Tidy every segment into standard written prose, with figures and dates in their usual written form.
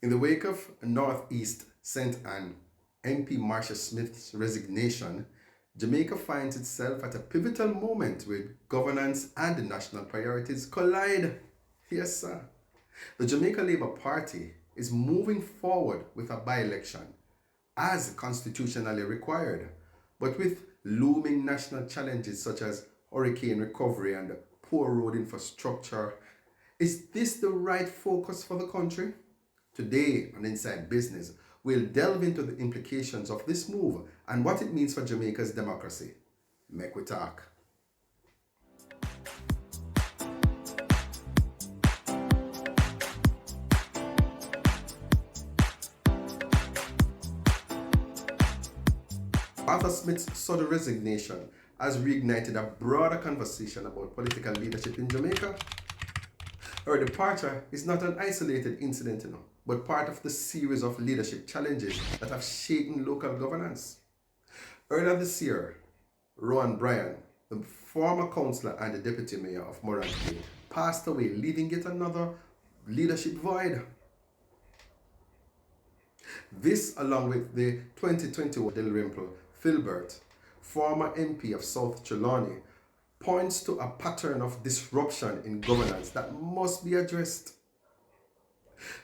In the wake of Northeast St. Anne MP Marcia Smith's resignation, Jamaica finds itself at a pivotal moment where governance and national priorities collide. Yes, sir. The Jamaica Labour Party is moving forward with a by-election as constitutionally required, but with looming national challenges such as hurricane recovery and poor road infrastructure. Is this the right focus for the country? Today on Inside Business, we'll delve into the implications of this move and what it means for Jamaica's democracy. Make we talk. Arthur Smith's sudden resignation has reignited a broader conversation about political leadership in Jamaica. Her departure is not an isolated incident, but part of the series of leadership challenges that have shaken local governance. Earlier this year, Rowan Bryan, the former councillor and the deputy mayor of Morant, passed away, leaving yet another leadership void. This, along with the 2021 Dalrymple Filbert, former MP of South Trelawney, points to a pattern of disruption in governance that must be addressed.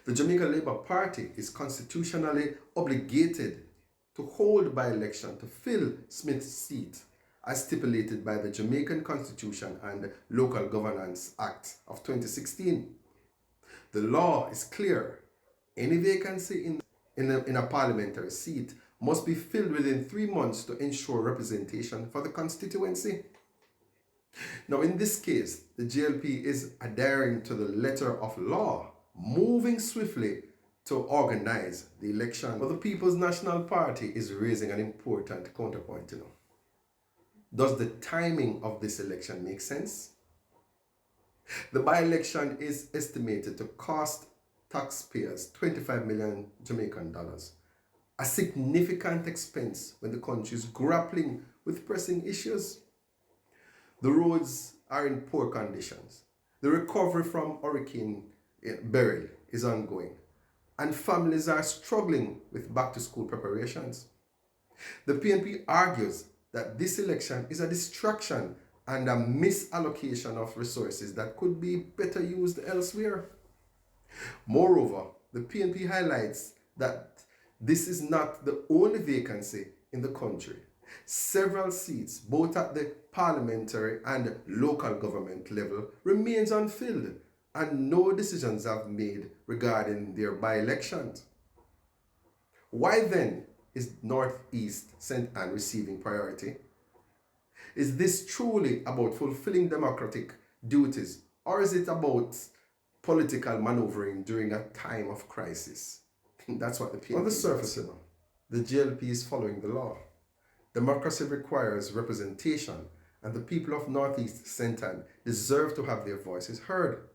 The Jamaica Labour Party is constitutionally obligated to hold by-election to fill Smith's seat as stipulated by the Jamaican Constitution and Local Governance Act of 2016. The law is clear. Any vacancy in a parliamentary seat must be filled within 3 months to ensure representation for the constituency. Now, in this case, the JLP is adhering to the letter of law, moving swiftly to organize the election. But the People's National Party is raising an important counterpoint, Does the timing of this election make sense? The by-election is estimated to cost taxpayers 25 million Jamaican dollars, a significant expense when the country is grappling with pressing issues. The roads are in poor conditions. The recovery from Hurricane Beryl is ongoing, and families are struggling with back-to-school preparations. The PNP argues that this election is a distraction and a misallocation of resources that could be better used elsewhere. Moreover, the PNP highlights that this is not the only vacancy in the country. Several seats, both at the parliamentary and local government level, remains unfilled, and no decisions have been made regarding their by-elections. Why then is Northeast St. Anne receiving priority? Is this truly about fulfilling democratic duties, or is it about political maneuvering during a time of crisis? That's what the PNP on the surface, the JLP is following the law. Democracy requires representation, and the people of Northeast St. Anne deserve to have their voices heard.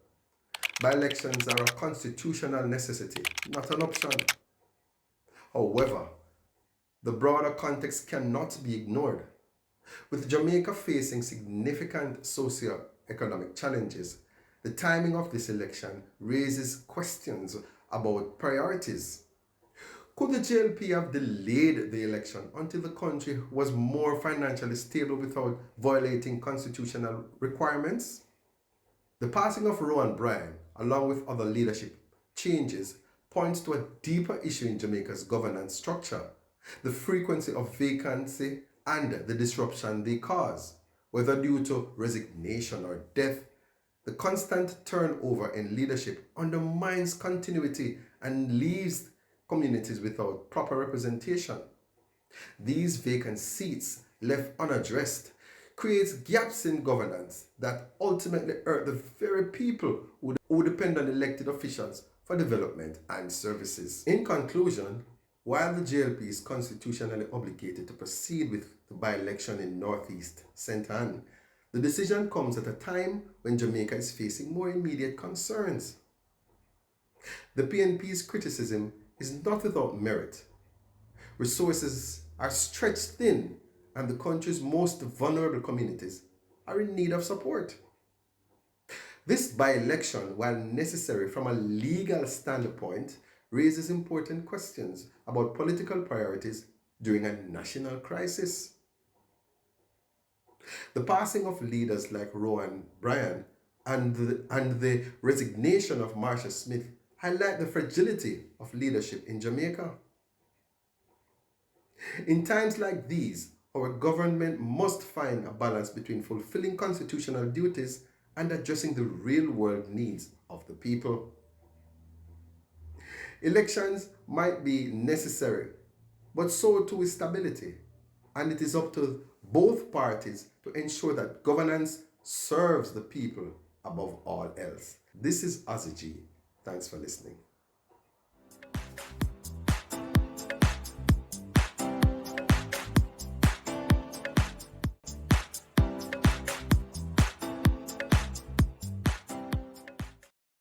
By-elections are a constitutional necessity, not an option. However, the broader context cannot be ignored. With Jamaica facing significant socio-economic challenges, the timing of this election raises questions about priorities. Could the JLP have delayed the election until the country was more financially stable without violating constitutional requirements? The passing of Rowan Bryan, along with other leadership changes, points to a deeper issue in Jamaica's governance structure: the frequency of vacancy and the disruption they cause, whether due to resignation or death. The constant turnover in leadership undermines continuity and leaves communities without proper representation. These vacant seats left unaddressed creates gaps in governance that ultimately hurt the very people who depend on elected officials for development and services. In conclusion, while the JLP is constitutionally obligated to proceed with the by-election in Northeast St. Anne, the decision comes at a time when Jamaica is facing more immediate concerns. The PNP's criticism is not without merit. Resources are stretched thin, and the country's most vulnerable communities are in need of support. This by-election, while necessary from a legal standpoint, raises important questions about political priorities during a national crisis. The passing of leaders like Rowan Bryan and the resignation of Marsha Smith highlight the fragility of leadership in Jamaica. In times like these, our government must find a balance between fulfilling constitutional duties and addressing the real world needs of the people. Elections might be necessary, but so too is stability, and it is up to both parties to ensure that governance serves the people above all else. This is Ozzy G. Thanks for listening.